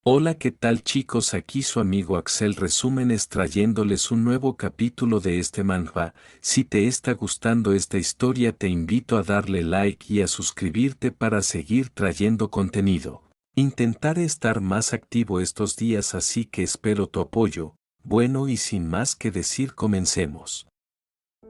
Hola, ¿qué tal chicos? Aquí su amigo Axel Resúmenes trayéndoles un nuevo capítulo de este manhwa. Si te está gustando esta historia te invito a darle like y a suscribirte para seguir trayendo contenido. Intentaré estar más activo estos días, así que espero tu apoyo. Bueno, y sin más que decir, comencemos.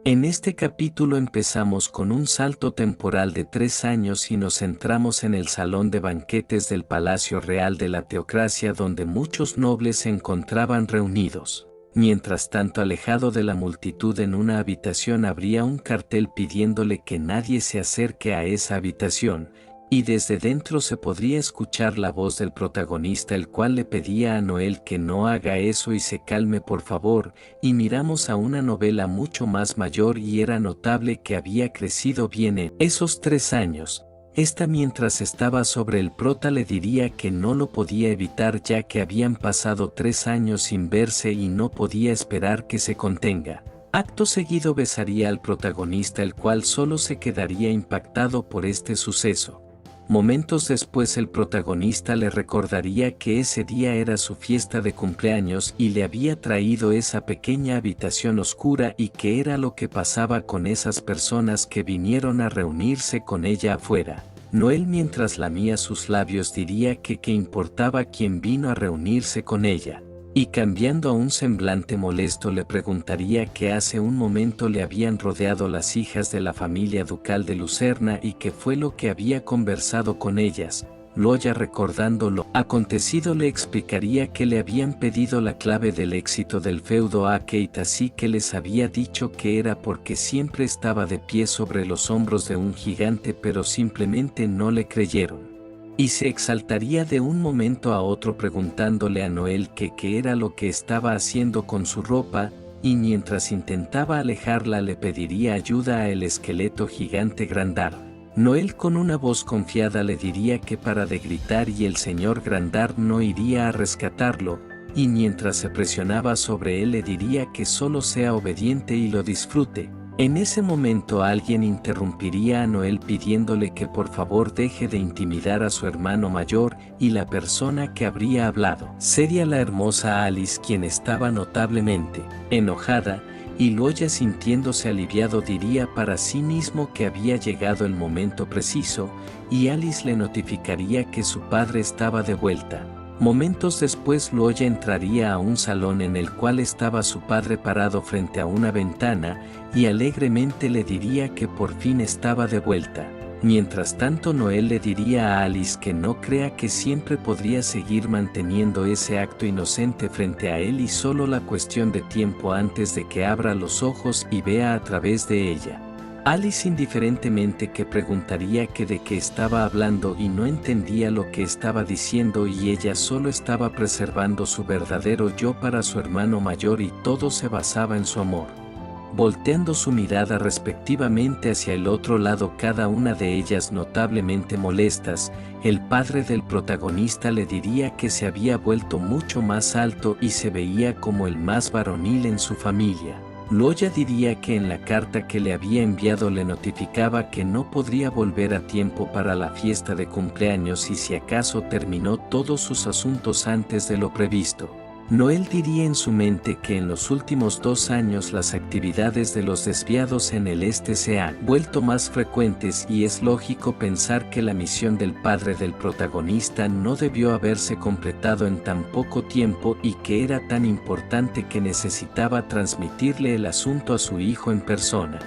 En este capítulo empezamos con un salto temporal de 3 años y nos centramos en el salón de banquetes del Palacio Real de la Teocracia, donde muchos nobles se encontraban reunidos. Mientras tanto, alejado de la multitud en una habitación habría un cartel pidiéndole que nadie se acerque a esa habitación, y desde dentro se podría escuchar la voz del protagonista, el cual le pedía a Noel que no haga eso y se calme por favor, y miramos a una novela mucho más mayor y era notable que había crecido bien en esos 3 años. Esta, mientras estaba sobre el prota, le diría que no lo podía evitar ya que habían pasado 3 años sin verse y no podía esperar que se contenga. Acto seguido besaría al protagonista, el cual solo se quedaría impactado por este suceso. Momentos después el protagonista le recordaría que ese día era su fiesta de cumpleaños y le había traído esa pequeña habitación oscura y que era lo que pasaba con esas personas que vinieron a reunirse con ella afuera. Noel, mientras lamía sus labios, diría que qué importaba quién vino a reunirse con ella. Y cambiando a un semblante molesto le preguntaría que hace un momento le habían rodeado las hijas de la familia ducal de Lucerna y qué fue lo que había conversado con ellas. Loya, recordando lo acontecido, le explicaría que le habían pedido la clave del éxito del feudo a Kate, así que les había dicho que era porque siempre estaba de pie sobre los hombros de un gigante, pero simplemente no le creyeron. Y se exaltaría de un momento a otro preguntándole a Noel que qué era lo que estaba haciendo con su ropa, y mientras intentaba alejarla le pediría ayuda a el esqueleto gigante Grandar. Noel, con una voz confiada, le diría que para de gritar y el señor Grandar no iría a rescatarlo, y mientras se presionaba sobre él le diría que solo sea obediente y lo disfrute. En ese momento alguien interrumpiría a Noel pidiéndole que por favor deje de intimidar a su hermano mayor, y la persona que habría hablado sería la hermosa Alice, quien estaba notablemente enojada, y Loya, sintiéndose aliviado, diría para sí mismo que había llegado el momento preciso, y Alice le notificaría que su padre estaba de vuelta. Momentos después Loya entraría a un salón en el cual estaba su padre parado frente a una ventana, y alegremente le diría que por fin estaba de vuelta. Mientras tanto, Noel le diría a Alice que no crea que siempre podría seguir manteniendo ese acto inocente frente a él y solo la cuestión de tiempo antes de que abra los ojos y vea a través de ella. Alice indiferentemente que preguntaría que de qué estaba hablando y no entendía lo que estaba diciendo, y ella solo estaba preservando su verdadero yo para su hermano mayor y todo se basaba en su amor. Volteando su mirada respectivamente hacia el otro lado, cada una de ellas notablemente molestas, el padre del protagonista le diría que se había vuelto mucho más alto y se veía como el más varonil en su familia. Loya diría que en la carta que le había enviado le notificaba que no podría volver a tiempo para la fiesta de cumpleaños y si acaso terminó todos sus asuntos antes de lo previsto. Noel diría en su mente que en los últimos 2 años las actividades de los desviados en el este se han vuelto más frecuentes y es lógico pensar que la misión del padre del protagonista no debió haberse completado en tan poco tiempo y que era tan importante que necesitaba transmitirle el asunto a su hijo en persona.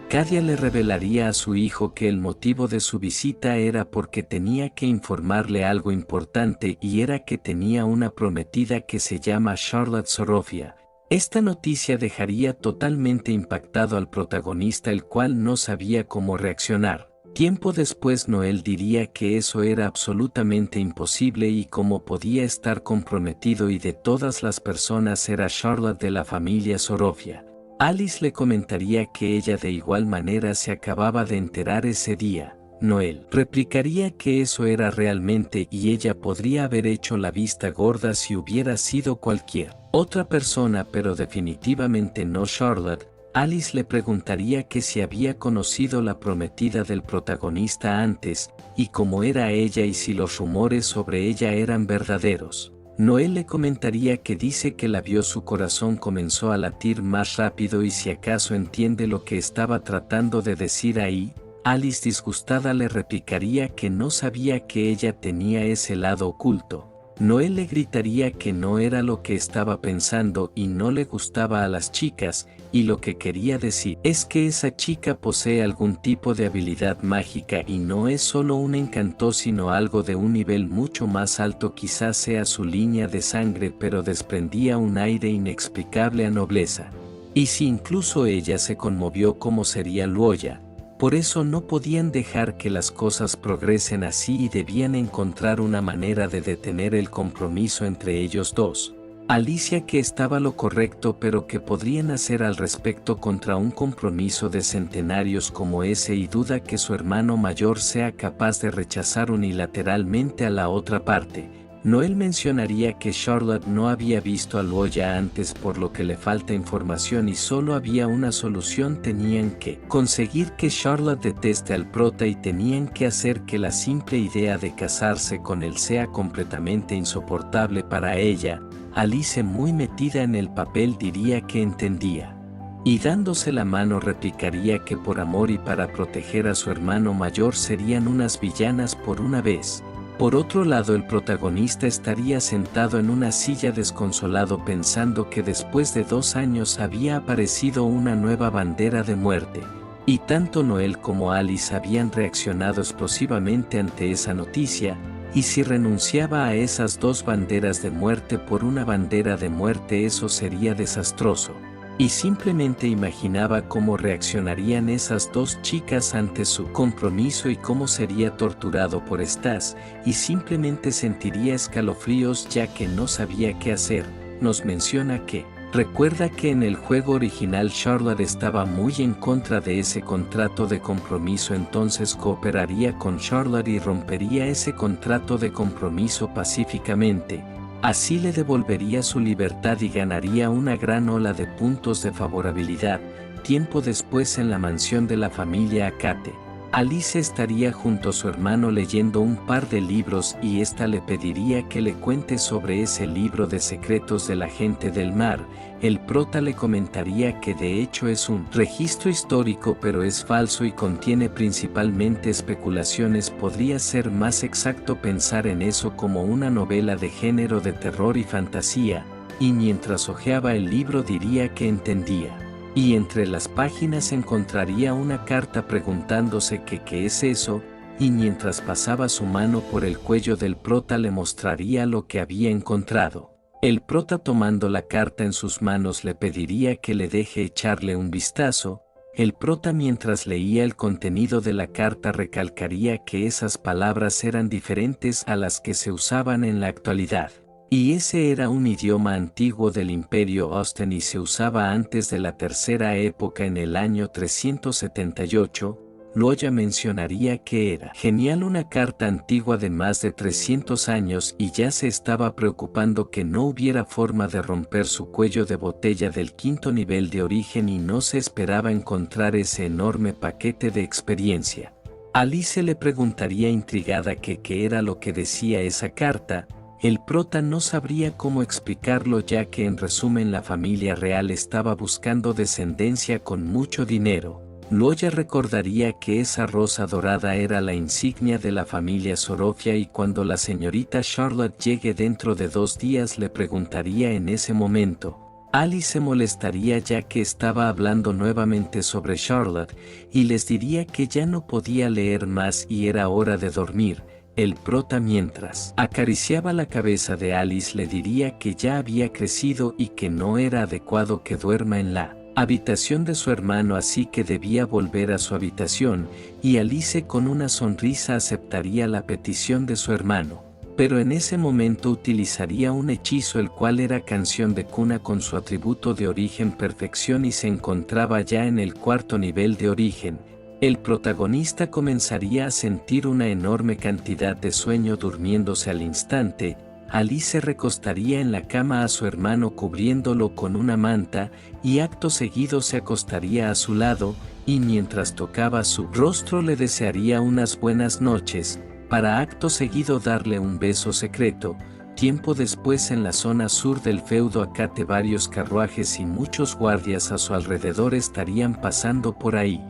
Kadia le revelaría a su hijo que el motivo de su visita era porque tenía que informarle algo importante y era que tenía una prometida que se llama Charlotte Sorofia. Esta noticia dejaría totalmente impactado al protagonista, el cual no sabía cómo reaccionar. Tiempo después Noel diría que eso era absolutamente imposible y cómo podía estar comprometido y de todas las personas era Charlotte de la familia Sorofia. Alice le comentaría que ella de igual manera se acababa de enterar ese día. Noel replicaría que eso era realmente y ella podría haber hecho la vista gorda si hubiera sido cualquier otra persona, pero definitivamente no Charlotte. Alice le preguntaría que si había conocido la prometida del protagonista antes, y cómo era ella y si los rumores sobre ella eran verdaderos. Noel le comentaría que dice que la vio, su corazón comenzó a latir más rápido y si acaso entiende lo que estaba tratando de decir ahí. Alice, disgustada, le replicaría que no sabía que ella tenía ese lado oculto. Noel le gritaría que no era lo que estaba pensando y no le gustaba a las chicas, y lo que quería decir es que esa chica posee algún tipo de habilidad mágica y no es solo un encanto sino algo de un nivel mucho más alto, quizás sea su línea de sangre, pero desprendía un aire inexplicable a nobleza. Y si incluso ella se conmovió, ¿cómo sería Luoya? Por eso no podían dejar que las cosas progresen así y debían encontrar una manera de detener el compromiso entre ellos dos. Alicia que estaba lo correcto, pero ¿qué podrían hacer al respecto contra un compromiso de centenarios como ese? Y duda que su hermano mayor sea capaz de rechazar unilateralmente a la otra parte. Noel mencionaría que Charlotte no había visto a Luoya antes, por lo que le falta información y solo había una solución: tenían que conseguir que Charlotte deteste al prota y tenían que hacer que la simple idea de casarse con él sea completamente insoportable para ella. Alice, muy metida en el papel, diría que entendía. Y dándose la mano replicaría que por amor y para proteger a su hermano mayor serían unas villanas por una vez. Por otro lado, el protagonista estaría sentado en una silla desconsolado pensando que después de 2 años había aparecido una nueva bandera de muerte. Y tanto Noel como Alice habían reaccionado explosivamente ante esa noticia, y si renunciaba a esas 2 banderas de muerte por una bandera de muerte, eso sería desastroso. Y simplemente imaginaba cómo reaccionarían esas 2 chicas ante su compromiso y cómo sería torturado por estas, y simplemente sentiría escalofríos ya que no sabía qué hacer. Nos menciona que recuerda que en el juego original Charlotte estaba muy en contra de ese contrato de compromiso, entonces cooperaría con Charlotte y rompería ese contrato de compromiso pacíficamente. Así le devolvería su libertad y ganaría una gran ola de puntos de favorabilidad. Tiempo después, en la mansión de la familia Akate, Alice estaría junto a su hermano leyendo un par de libros y ésta le pediría que le cuente sobre ese libro de secretos de la gente del mar. El prota le comentaría que de hecho es un registro histórico, pero es falso y contiene principalmente especulaciones. Podría ser más exacto pensar en eso como una novela de género de terror y fantasía, y mientras hojeaba el libro diría que entendía. Y entre las páginas encontraría una carta preguntándose que qué es eso, y mientras pasaba su mano por el cuello del prota le mostraría lo que había encontrado. El prota, tomando la carta en sus manos, le pediría que le deje echarle un vistazo. El prota, mientras leía el contenido de la carta, recalcaría que esas palabras eran diferentes a las que se usaban en la actualidad. Y ese era un idioma antiguo del Imperio Osten y se usaba antes de la tercera época, en el año 378. Luoya mencionaría que era genial, una carta antigua de más de 300 años, y ya se estaba preocupando que no hubiera forma de romper su cuello de botella del 5º nivel de origen y no se esperaba encontrar ese enorme paquete de experiencia. Alice le preguntaría intrigada que qué era lo que decía esa carta. El prota no sabría cómo explicarlo, ya que en resumen la familia real estaba buscando descendencia con mucho dinero. Luoya recordaría que esa rosa dorada era la insignia de la familia Sorofia y cuando la señorita Charlotte llegue dentro de 2 días le preguntaría en ese momento. Alice se molestaría ya que estaba hablando nuevamente sobre Charlotte y les diría que ya no podía leer más y era hora de dormir. El prota, mientras acariciaba la cabeza de Alice, le diría que ya había crecido y que no era adecuado que duerma en la habitación de su hermano, así que debía volver a su habitación, y Alice con una sonrisa aceptaría la petición de su hermano. Pero en ese momento utilizaría un hechizo, el cual era canción de cuna con su atributo de origen perfección y se encontraba ya en el 4º nivel de origen. El protagonista comenzaría a sentir una enorme cantidad de sueño, durmiéndose al instante. Alice se recostaría en la cama a su hermano cubriéndolo con una manta y acto seguido se acostaría a su lado y mientras tocaba su rostro le desearía unas buenas noches, para acto seguido darle un beso secreto. Tiempo después, en la zona sur del feudo Akate, varios carruajes y muchos guardias a su alrededor estarían pasando por ahí.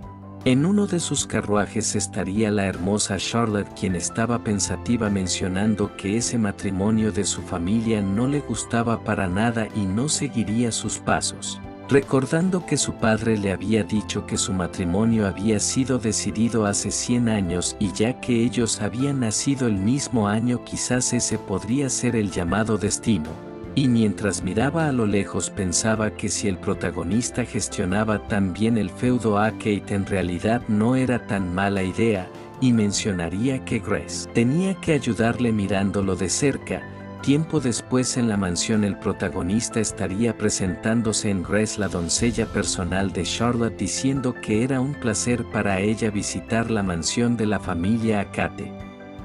En uno de sus carruajes estaría la hermosa Charlotte, quien estaba pensativa, mencionando que ese matrimonio de su familia no le gustaba para nada y no seguiría sus pasos. Recordando que su padre le había dicho que su matrimonio había sido decidido hace 100 años y ya que ellos habían nacido el mismo año, quizás ese podría ser el llamado destino. Y mientras miraba a lo lejos, pensaba que si el protagonista gestionaba tan bien el feudo Akate, en realidad no era tan mala idea, y mencionaría que Grace tenía que ayudarle mirándolo de cerca. Tiempo después, en la mansión, el protagonista estaría presentándose en Grace, la doncella personal de Charlotte, diciendo que era un placer para ella visitar la mansión de la familia Akate.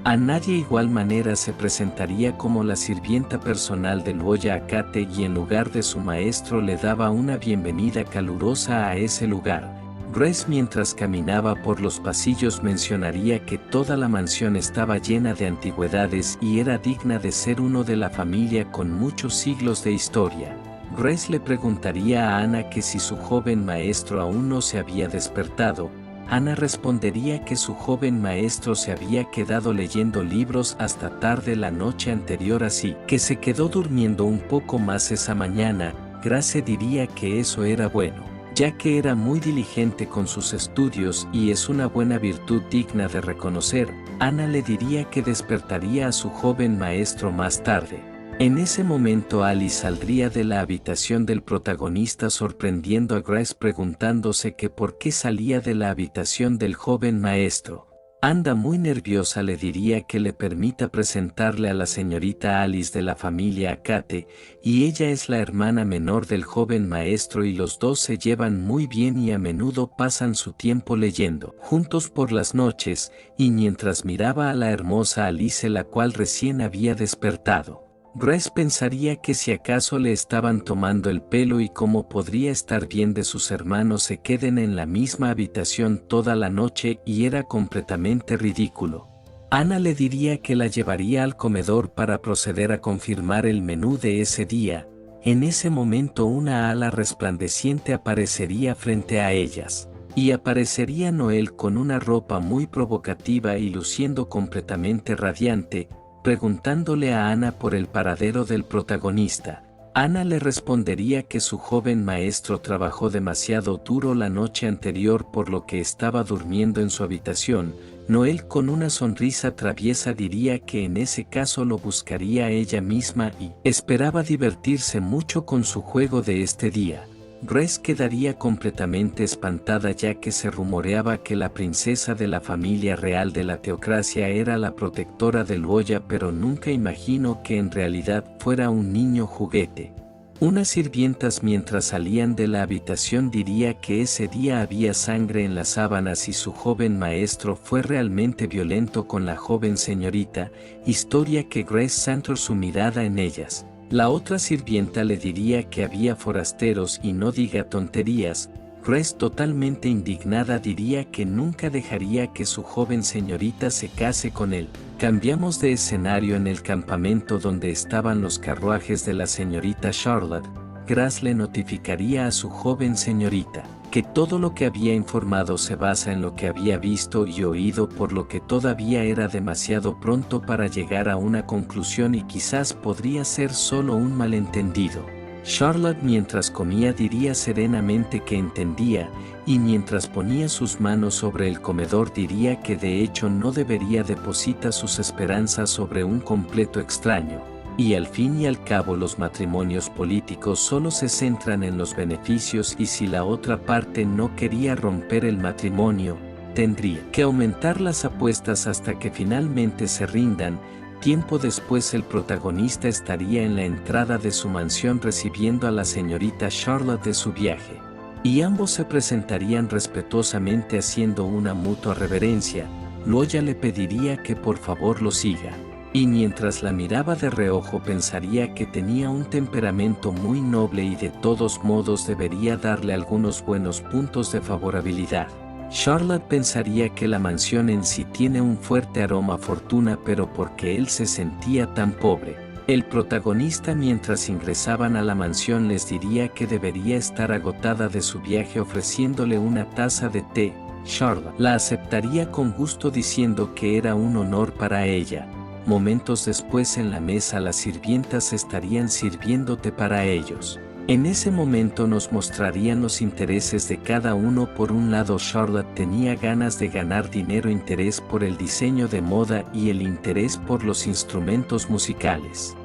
A nadie igual manera se presentaría como la sirvienta personal del Oya Akate y en lugar de su maestro le daba una bienvenida calurosa a ese lugar. Grace, mientras caminaba por los pasillos, mencionaría que toda la mansión estaba llena de antigüedades y era digna de ser uno de la familia con muchos siglos de historia. Grace le preguntaría a Ana que si su joven maestro aún no se había despertado. Ana respondería que su joven maestro se había quedado leyendo libros hasta tarde la noche anterior, así que se quedó durmiendo un poco más esa mañana. Grace diría que eso era bueno, ya que era muy diligente con sus estudios y es una buena virtud digna de reconocer. Ana le diría que despertaría a su joven maestro más tarde. En ese momento, Alice saldría de la habitación del protagonista, sorprendiendo a Grace preguntándose que por qué salía de la habitación del joven maestro. Anda muy nerviosa, le diría que le permita presentarle a la señorita Alice de la familia Akate, y ella es la hermana menor del joven maestro y los dos se llevan muy bien y a menudo pasan su tiempo leyendo juntos por las noches. Y mientras miraba a la hermosa Alice, la cual recién había despertado, Grace pensaría que si acaso le estaban tomando el pelo y cómo podría estar bien de sus hermanos se queden en la misma habitación toda la noche, y era completamente ridículo. Ana le diría que la llevaría al comedor para proceder a confirmar el menú de ese día. En ese momento, una ala resplandeciente aparecería frente a ellas. Y aparecería Noel con una ropa muy provocativa y luciendo completamente radiante, preguntándole a Ana por el paradero del protagonista. Ana le respondería que su joven maestro trabajó demasiado duro la noche anterior, por lo que estaba durmiendo en su habitación. Noel, con una sonrisa traviesa, diría que en ese caso lo buscaría ella misma y esperaba divertirse mucho con su juego de este día. Grace quedaría completamente espantada, ya que se rumoreaba que la princesa de la familia real de la teocracia era la protectora del Oya, pero nunca imaginó que en realidad fuera un niño juguete. Unas sirvientas, mientras salían de la habitación, diría que ese día había sangre en las sábanas y su joven maestro fue realmente violento con la joven señorita, historia que Grace centró su mirada en ellas. La otra sirvienta le diría que había forasteros y no diga tonterías. Grace, totalmente indignada, diría que nunca dejaría que su joven señorita se case con él. Cambiamos de escenario en el campamento donde estaban los carruajes de la señorita Charlotte. Grace le notificaría a su joven señorita que todo lo que había informado se basa en lo que había visto y oído, por lo que todavía era demasiado pronto para llegar a una conclusión y quizás podría ser solo un malentendido. Charlotte, mientras comía, diría serenamente que entendía, y mientras ponía sus manos sobre el comedor diría que de hecho no debería depositar sus esperanzas sobre un completo extraño. Y al fin y al cabo, los matrimonios políticos solo se centran en los beneficios, y si la otra parte no quería romper el matrimonio, tendría que aumentar las apuestas hasta que finalmente se rindan. Tiempo después, el protagonista estaría en la entrada de su mansión recibiendo a la señorita Charlotte de su viaje. Y ambos se presentarían respetuosamente haciendo una mutua reverencia. Loya le pediría que por favor lo siga. Y mientras la miraba de reojo pensaría que tenía un temperamento muy noble y de todos modos debería darle algunos buenos puntos de favorabilidad. Charlotte pensaría que la mansión en sí tiene un fuerte aroma a fortuna, pero porque él se sentía tan pobre, El protagonista mientras ingresaban a la mansión les diría que debería estar agotada de su viaje ofreciéndole una taza de té. Charlotte la aceptaría con gusto diciendo que era un honor para ella. Momentos después en la mesa las sirvientas estarían sirviéndote para ellos. En ese momento nos mostrarían los intereses de cada uno. Por un lado, Charlotte tenía ganas de ganar dinero, interés por el diseño de moda y el interés por los instrumentos musicales.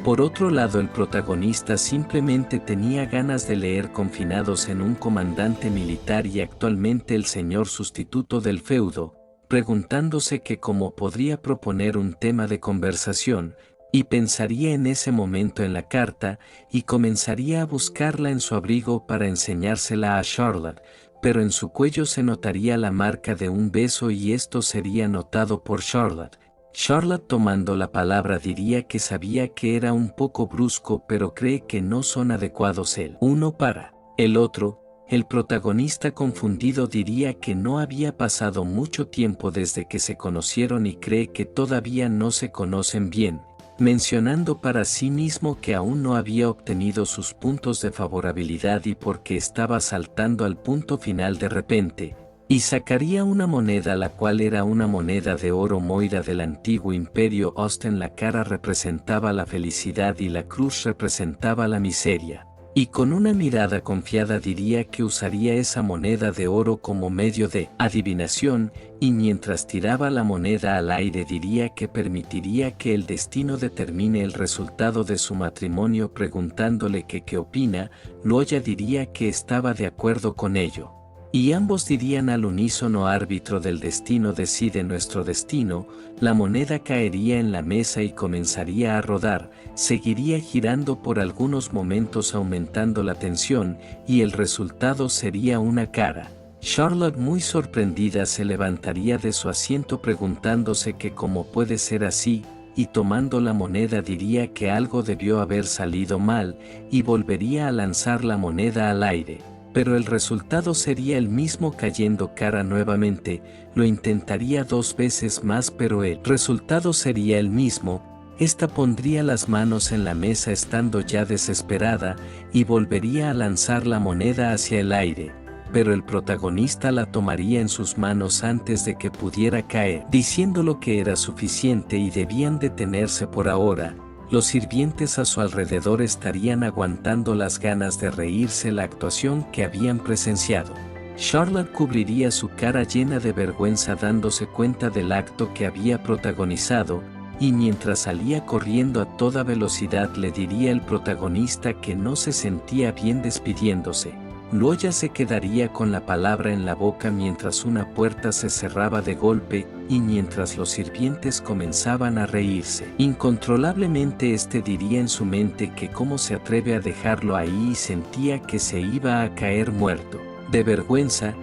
Por otro lado, el protagonista simplemente tenía ganas de leer, confinados en un comandante militar y actualmente el señor sustituto del feudo, preguntándose que cómo podría proponer un tema de conversación, y pensaría en ese momento en la carta, y comenzaría a buscarla en su abrigo para enseñársela a Charlotte, pero en su cuello se notaría la marca de un beso y esto sería notado por Charlotte. Charlotte, tomando la palabra, diría que sabía que era un poco brusco, pero cree que no son adecuados el uno para el otro. El protagonista, confundido, diría que no había pasado mucho tiempo desde que se conocieron y cree que todavía no se conocen bien, mencionando para sí mismo que aún no había obtenido sus puntos de favorabilidad y porque estaba saltando al punto final de repente. Y sacaría una moneda, la cual era una moneda de oro Moira del antiguo imperio Osten. La cara representaba la felicidad y la cruz representaba la miseria. Y con una mirada confiada diría que usaría esa moneda de oro como medio de adivinación, y mientras tiraba la moneda al aire diría que permitiría que el destino determine el resultado de su matrimonio, preguntándole que qué opina. Loya diría que estaba de acuerdo con ello. Y ambos dirían al unísono: árbitro del destino decide nuestro destino. La moneda caería en la mesa y comenzaría a rodar, seguiría girando por algunos momentos aumentando la tensión, y el resultado sería una cara. Charlotte, muy sorprendida, se levantaría de su asiento preguntándose que cómo puede ser así, y tomando la moneda diría que algo debió haber salido mal, y volvería a lanzar la moneda al aire. Pero el resultado sería el mismo, cayendo cara nuevamente. Lo intentaría 2 veces más, pero el resultado sería el mismo. Esta pondría las manos en la mesa estando ya desesperada, y volvería a lanzar la moneda hacia el aire. Pero el protagonista la tomaría en sus manos antes de que pudiera caer, diciéndolo que era suficiente y debían detenerse por ahora. Los sirvientes a su alrededor estarían aguantando las ganas de reírse la actuación que habían presenciado. Charlotte cubriría su cara llena de vergüenza dándose cuenta del acto que había protagonizado, y mientras salía corriendo a toda velocidad le diría el protagonista que no se sentía bien despidiéndose. Loya se quedaría con la palabra en la boca mientras una puerta se cerraba de golpe, y mientras los sirvientes comenzaban a reírse incontrolablemente, diría en su mente que cómo se atreve a dejarlo ahí, y sentía que se iba a caer muerto de vergüenza.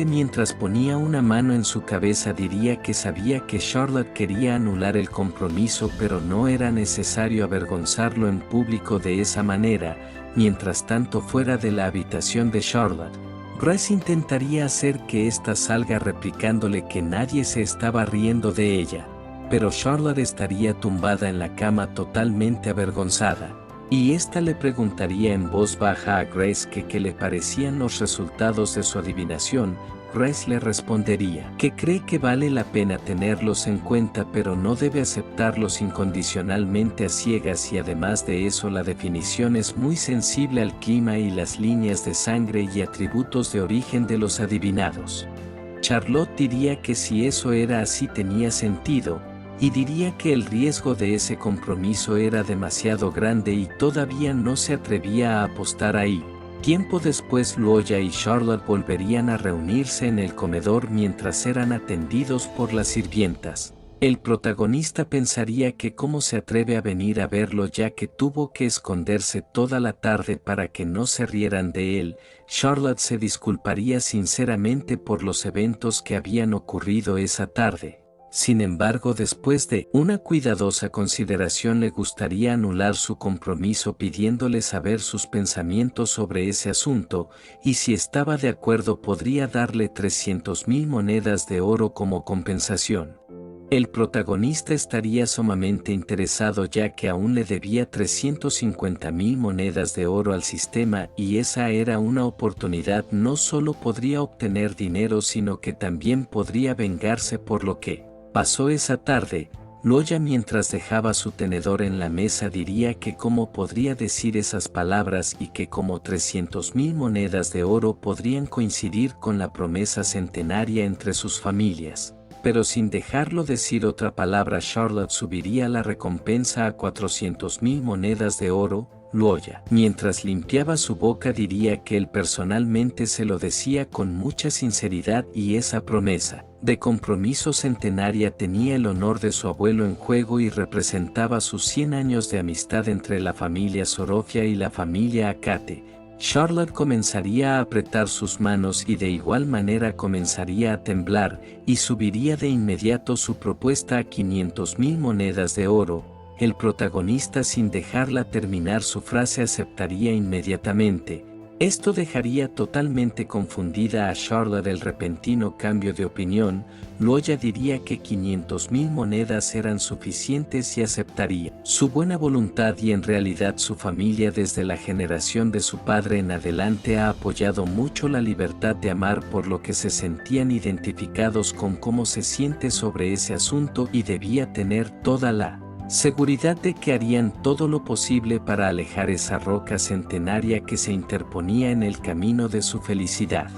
Mientras ponía una mano en su cabeza diría que sabía que Charlotte quería anular el compromiso, pero no era necesario avergonzarlo en público de esa manera. Mientras tanto, fuera de la habitación de Charlotte, Grace intentaría hacer que ésta salga replicándole que nadie se estaba riendo de ella, pero Charlotte estaría tumbada en la cama totalmente avergonzada, y ésta le preguntaría en voz baja a Grace que qué le parecían los resultados de su adivinación. Grace le respondería que cree que vale la pena tenerlos en cuenta, pero no debe aceptarlos incondicionalmente a ciegas, y además de eso la definición es muy sensible al clima y las líneas de sangre y atributos de origen de los adivinados. Charlotte diría que si eso era así tenía sentido, y diría que el riesgo de ese compromiso era demasiado grande y todavía no se atrevía a apostar ahí. Tiempo después, Loya y Charlotte volverían a reunirse en el comedor mientras eran atendidos por las sirvientas. El protagonista pensaría que cómo se atreve a venir a verlo, ya que tuvo que esconderse toda la tarde para que no se rieran de él. Charlotte se disculparía sinceramente por los eventos que habían ocurrido esa tarde. Sin embargo, después de una cuidadosa consideración, le gustaría anular su compromiso pidiéndole saber sus pensamientos sobre ese asunto, y si estaba de acuerdo podría darle 300,000 monedas de oro como compensación. El protagonista estaría sumamente interesado ya que aún le debía 350,000 monedas de oro al sistema y esa era una oportunidad. No solo podría obtener dinero sino que también podría vengarse por lo que pasó esa tarde. Loya, mientras dejaba su tenedor en la mesa, diría que cómo podría decir esas palabras y que como 300,000 monedas de oro podrían coincidir con la promesa centenaria entre sus familias. Pero sin dejarlo decir otra palabra, Charlotte subiría la recompensa a 400,000 monedas de oro. Loya, mientras limpiaba su boca, diría que él personalmente se lo decía con mucha sinceridad y esa promesa de compromiso centenaria tenía el honor de su abuelo en juego y representaba sus 100 años de amistad entre la familia Sorofia y la familia Akate. Charlotte comenzaría a apretar sus manos y de igual manera comenzaría a temblar, y subiría de inmediato su propuesta a 500,000 monedas de oro. El protagonista, sin dejarla terminar su frase, aceptaría inmediatamente. Esto dejaría totalmente confundida a Charlotte el repentino cambio de opinión. Loya diría que 500,000 monedas eran suficientes y aceptaría su buena voluntad, y en realidad su familia desde la generación de su padre en adelante ha apoyado mucho la libertad de amar, por lo que se sentían identificados con cómo se siente sobre ese asunto y debía tener toda la seguridad de que harían todo lo posible para alejar esa roca centenaria que se interponía en el camino de su felicidad.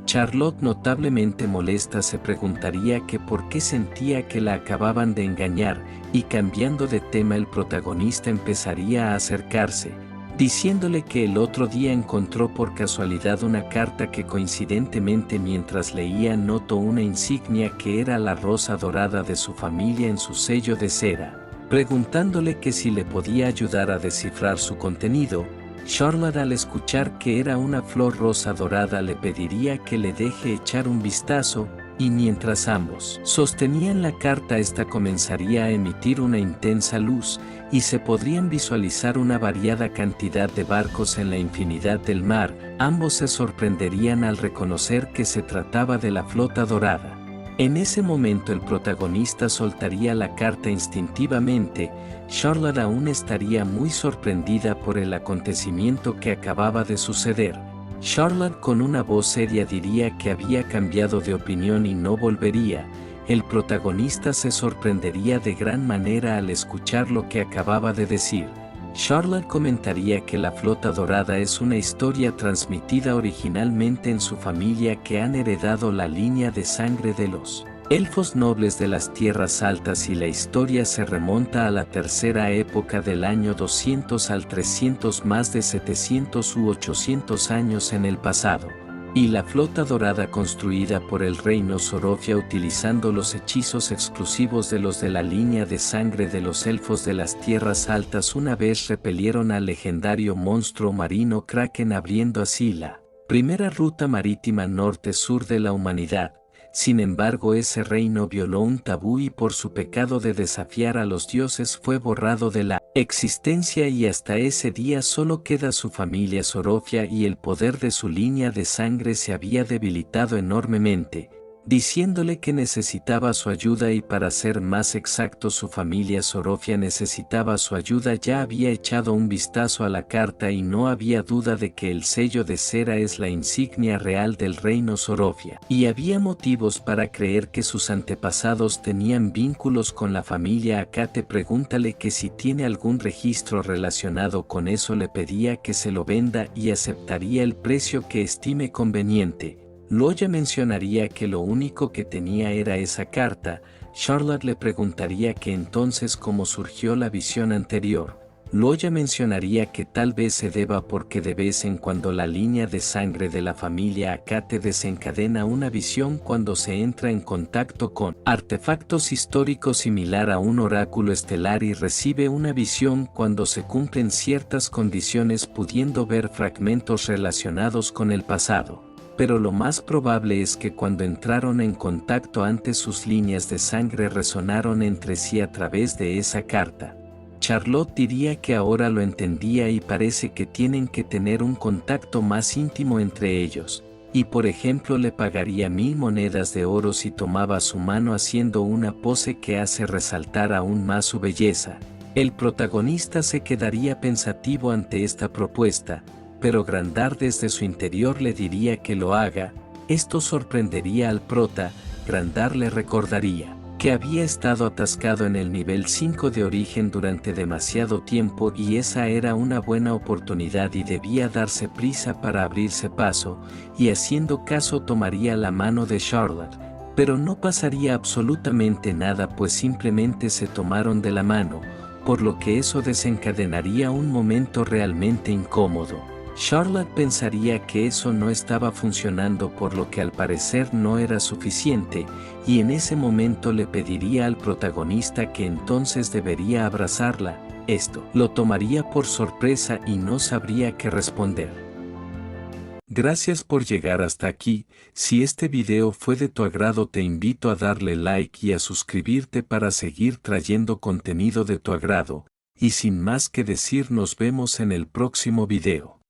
Charlotte, notablemente molesta, se preguntaría que por qué sentía que la acababan de engañar, y cambiando de tema el protagonista empezaría a acercarse, diciéndole que el otro día encontró por casualidad una carta que coincidentemente mientras leía notó una insignia que era la rosa dorada de su familia en su sello de cera. Preguntándole que si le podía ayudar a descifrar su contenido, Charlotte, al escuchar que era una flor rosa dorada, le pediría que le deje echar un vistazo, y mientras ambos sostenían la carta, esta comenzaría a emitir una intensa luz, y se podrían visualizar una variada cantidad de barcos en la infinidad del mar. Ambos se sorprenderían al reconocer que se trataba de la flota dorada. En ese momento el protagonista soltaría la carta instintivamente. Charlotte aún estaría muy sorprendida por el acontecimiento que acababa de suceder. Charlotte, con una voz seria, diría que había cambiado de opinión y no volvería. El protagonista se sorprendería de gran manera al escuchar lo que acababa de decir. Charlotte comentaría que la flota dorada es una historia transmitida originalmente en su familia, que han heredado la línea de sangre de los elfos nobles de las tierras altas, y la historia se remonta a la tercera época del año 200 al 300, más de 700 u 800 años en el pasado. Y la flota dorada, construida por el reino Sorofia utilizando los hechizos exclusivos de los de la línea de sangre de los elfos de las tierras altas, una vez repelieron al legendario monstruo marino Kraken, abriendo así la primera ruta marítima norte-sur de la humanidad. Sin embargo, ese reino violó un tabú y por su pecado de desafiar a los dioses fue borrado de la existencia, y hasta ese día solo queda su familia Sorofia, y el poder de su línea de sangre se había debilitado enormemente, diciéndole que necesitaba su ayuda, y para ser más exacto su familia Sorofia necesitaba su ayuda. Ya había echado un vistazo a la carta y no había duda de que el sello de cera es la insignia real del reino Sorofia, y había motivos para creer que sus antepasados tenían vínculos con la familia Akate. Pregúntale que si tiene algún registro relacionado con eso, le pedía que se lo venda y aceptaría el precio que estime conveniente. Loya mencionaría que lo único que tenía era esa carta. Charlotte le preguntaría que entonces cómo surgió la visión anterior. Loya mencionaría que tal vez se deba porque de vez en cuando la línea de sangre de la familia Akate desencadena una visión cuando se entra en contacto con artefactos históricos, similar a un oráculo estelar, y recibe una visión cuando se cumplen ciertas condiciones, pudiendo ver fragmentos relacionados con el pasado. Pero lo más probable es que cuando entraron en contacto antes, sus líneas de sangre resonaron entre sí a través de esa carta. Charlotte diría que ahora lo entendía y parece que tienen que tener un contacto más íntimo entre ellos. y por ejemplo le pagaría 1000 monedas de oro si tomaba su mano haciendo una pose que hace resaltar aún más su belleza. El protagonista se quedaría pensativo ante esta propuesta, pero Grandar desde su interior le diría que lo haga. Esto sorprendería al prota. Grandar le recordaría que había estado atascado en el nivel 5 de origen durante demasiado tiempo y esa era una buena oportunidad y debía darse prisa para abrirse paso, y haciendo caso tomaría la mano de Charlotte. Pero no pasaría absolutamente nada pues simplemente se tomaron de la mano, por lo que eso desencadenaría un momento realmente incómodo. Charlotte pensaría que eso no estaba funcionando por lo que al parecer no era suficiente, y en ese momento le pediría al protagonista que entonces debería abrazarla. Esto lo tomaría por sorpresa y no sabría qué responder. Gracias por llegar hasta aquí. Si este video fue de tu agrado te invito a darle like y a suscribirte para seguir trayendo contenido de tu agrado, y sin más que decir nos vemos en el próximo video.